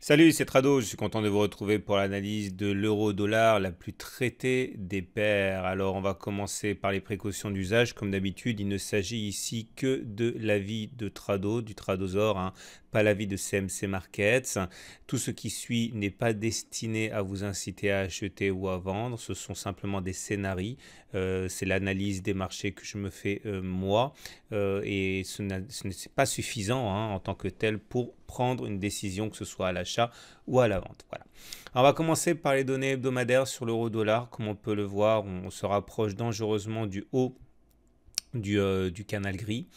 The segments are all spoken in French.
Salut, c'est Trado, je suis content de vous retrouver pour l'analyse de l'euro-dollar, la plus traitée des paires. Alors on va commencer par les précautions d'usage. Comme d'habitude, il ne s'agit ici que de l'avis de Trado, du Tradosor, hein, pas l'avis de CMC Markets. Tout ce qui suit n'est pas destiné à vous inciter à acheter ou à vendre, ce sont simplement des scénarios. C'est l'analyse des marchés que je me fais moi. Et ce n'est pas suffisant hein, en tant que tel pour prendre une décision, que ce soit à l'achat ou à la vente. Voilà. Alors, on va commencer par les données hebdomadaires sur l'euro-dollar. Comme on peut le voir, on se rapproche dangereusement du haut du canal gris.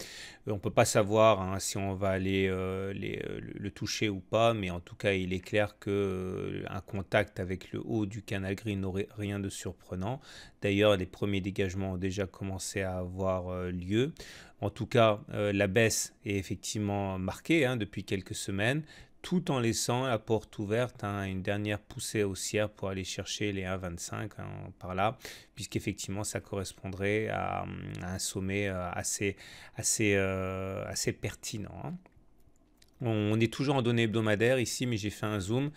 On ne peut pas savoir hein, si on va aller le toucher ou pas, mais en tout cas, il est clair qu'un contact avec le haut du canal gris n'aurait rien de surprenant. D'ailleurs, les premiers dégagements ont déjà commencé à avoir lieu. En tout cas, la baisse est effectivement marquée hein, depuis quelques semaines, tout en laissant la porte ouverte à une dernière poussée haussière pour aller chercher les 1,25 hein, par là, puisqu'effectivement ça correspondrait à un sommet assez pertinent. Hein. On est toujours en données hebdomadaires ici, mais j'ai fait un zoom.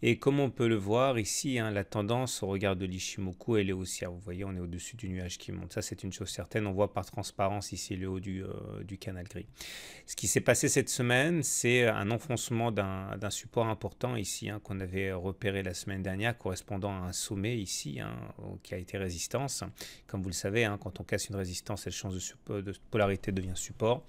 Et comme on peut le voir ici, hein, la tendance au regard de l'Ishimoku, elle est haussière. Vous voyez, on est au-dessus du nuage qui monte. Ça, c'est une chose certaine. On voit par transparence ici le haut du canal gris. Ce qui s'est passé cette semaine, c'est un enfoncement d'un support important ici, hein, qu'on avait repéré la semaine dernière, correspondant à un sommet ici, hein, qui a été résistance. Comme vous le savez, hein, quand on casse une résistance, elle change de polarité, devient support.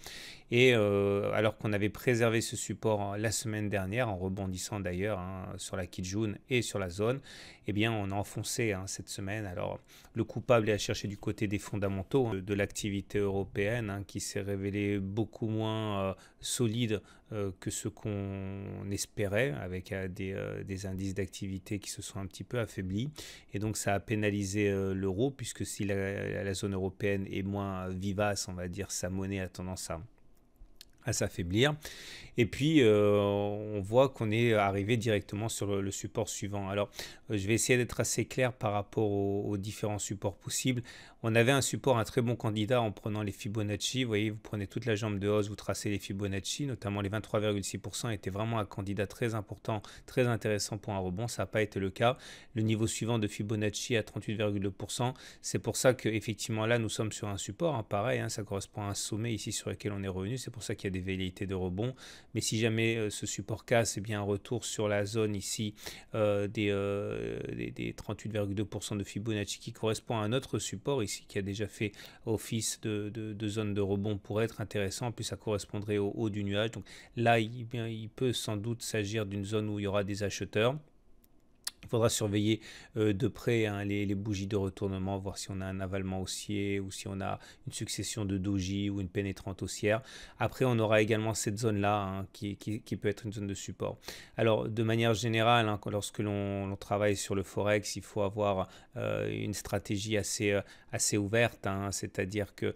Et alors qu'on avait préservé ce support la semaine dernière, en rebondissant d'ailleurs hein, sur la Kijun et sur la zone, eh bien on a enfoncé hein, cette semaine. Alors le coupable est à chercher du côté des fondamentaux hein, de l'activité européenne hein, qui s'est révélée beaucoup moins solide que ce qu'on espérait, avec des indices d'activité qui se sont un petit peu affaiblis. Et donc ça a pénalisé l'euro, puisque si la zone européenne est moins vivace, on va dire, sa monnaie a tendance à s'affaiblir. Et puis, on voit qu'on est arrivé directement sur le support suivant. Alors, je vais essayer d'être assez clair par rapport aux différents supports possibles. On avait un support, un très bon candidat en prenant les Fibonacci. Vous voyez, vous prenez toute la jambe de hausse, vous tracez les Fibonacci, notamment les 23,6% était vraiment un candidat très important, très intéressant pour un rebond. Ça n'a pas été le cas. Le niveau suivant de Fibonacci à 38,2%, c'est pour ça qu'effectivement là, nous sommes sur un support. Hein, pareil, hein, ça correspond à un sommet ici sur lequel on est revenu. C'est pour ça qu'il y a des velléités de rebond. Mais si jamais ce support casse, eh bien un retour sur la zone ici des 38,2% de Fibonacci qui correspond à un autre support ici qui a déjà fait office de zone de rebond pourrait être intéressant. En plus, ça correspondrait au haut du nuage. Donc là, il peut sans doute s'agir d'une zone où il y aura des acheteurs. Il faudra surveiller de près hein, les bougies de retournement, voir si on a un avalement haussier ou si on a une succession de doji ou une pénétrante haussière. Après, on aura également cette zone-là hein, qui peut être une zone de support. Alors, de manière générale, hein, lorsque l'on travaille sur le Forex, il faut avoir une stratégie assez ouverte, hein, c'est-à-dire que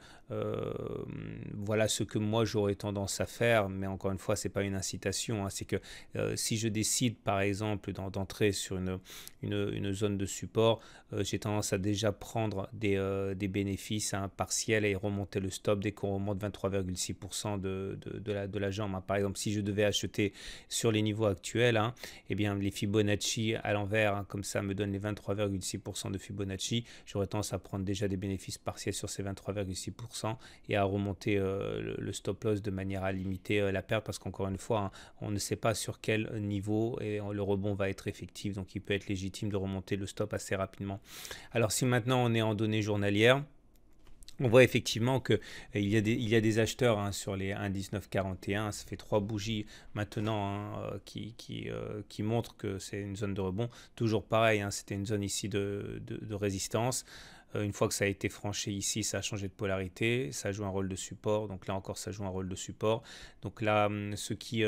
voilà ce que moi j'aurais tendance à faire, mais encore une fois, ce n'est pas une incitation. Hein, c'est que si je décide, par exemple, d'entrer sur une zone de support, j'ai tendance à déjà prendre des bénéfices hein, partiels et remonter le stop dès qu'on remonte 23,6% de la jambe. Hein. Par exemple, si je devais acheter sur les niveaux actuels, hein, eh bien, les Fibonacci à l'envers, hein, comme ça me donne les 23,6% de Fibonacci, j'aurais tendance à prendre déjà des bénéfices partiels sur ces 23,6% et à remonter le stop loss de manière à limiter la perte, parce qu'encore une fois, hein, on ne sait pas sur quel niveau et le rebond va être effectif, donc il peut être légitime de remonter le stop assez rapidement. Alors si maintenant on est en données journalières, on voit effectivement qu'il y a des acheteurs hein, sur les 1,1941, ça fait 3 bougies maintenant hein, qui montrent que c'est une zone de rebond. Toujours pareil, hein, c'était une zone ici de résistance. Une fois que ça a été franchi ici, ça a changé de polarité, ça joue un rôle de support, donc là encore ça joue un rôle de support. Donc là, ceux qui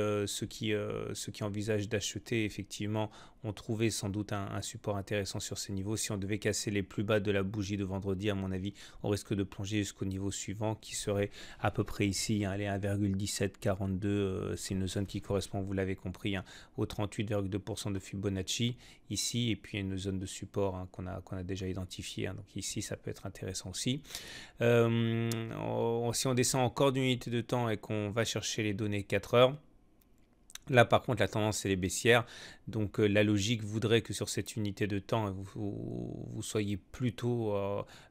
envisagent d'acheter, effectivement, ont trouvé sans doute un support intéressant sur ces niveaux. Si on devait casser les plus bas de la bougie de vendredi, à mon avis, on risque de plonger jusqu'au niveau suivant qui serait à peu près ici, hein, les 1,1742, c'est une zone qui correspond, vous l'avez compris, hein, aux 38,2% de Fibonacci ici, et puis une zone de support hein, qu'on a déjà identifiée, hein, donc ici ça peut être intéressant aussi. Si on descend encore d'une unité de temps et qu'on va chercher les données 4 heures, Là, par contre, la tendance, c'est les baissières. Donc, la logique voudrait que sur cette unité de temps, vous soyez plutôt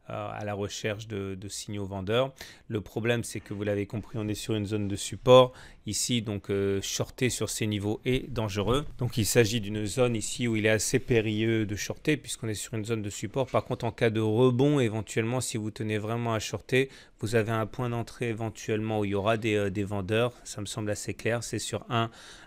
à la recherche de signaux vendeurs. Le problème, c'est que vous l'avez compris, on est sur une zone de support. Ici, donc, shorter sur ces niveaux est dangereux. Donc, il s'agit d'une zone ici où il est assez périlleux de shorter puisqu'on est sur une zone de support. Par contre, en cas de rebond, éventuellement, si vous tenez vraiment à shorter, vous avez un point d'entrée éventuellement où il y aura des vendeurs. Ça me semble assez clair. C'est sur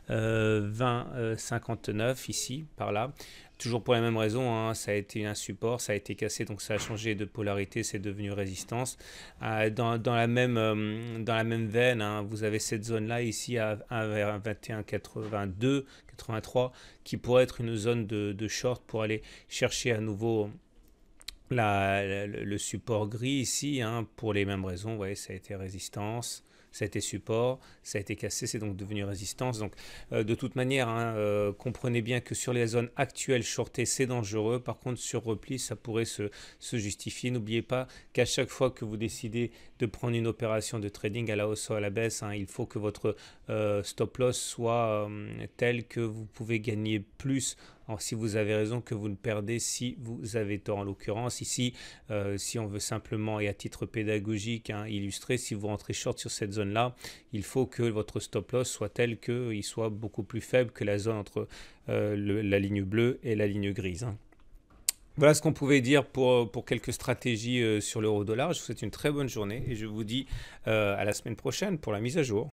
20,59 ici, par là. Toujours pour la même raison, hein, ça a été un support, ça a été cassé, donc ça a changé de polarité, c'est devenu résistance. Dans la même veine, hein, vous avez cette zone-là ici à 21,82, 83, qui pourrait être une zone de short pour aller chercher à nouveau le support gris ici, hein, pour les mêmes raisons. Vous voyez, ça a été résistance, ça a été support, ça a été cassé, c'est donc devenu résistance. Donc de toute manière, hein, comprenez bien que sur les zones actuelles, shorter c'est dangereux. Par contre, sur repli, ça pourrait se justifier. N'oubliez pas qu'à chaque fois que vous décidez de prendre une opération de trading à la hausse ou à la baisse, hein, il faut que votre stop loss soit tel que vous pouvez gagner plus si vous avez raison que vous ne perdez si vous avez tort. En l'occurrence, ici, si on veut simplement et à titre pédagogique, hein, illustrer, si vous rentrez short sur cette zone-là, il faut que votre stop loss soit tel qu'il soit beaucoup plus faible que la zone entre la ligne bleue et la ligne grise, hein. Voilà ce qu'on pouvait dire pour quelques stratégies sur l'euro-dollar. Je vous souhaite une très bonne journée et je vous dis à la semaine prochaine pour la mise à jour.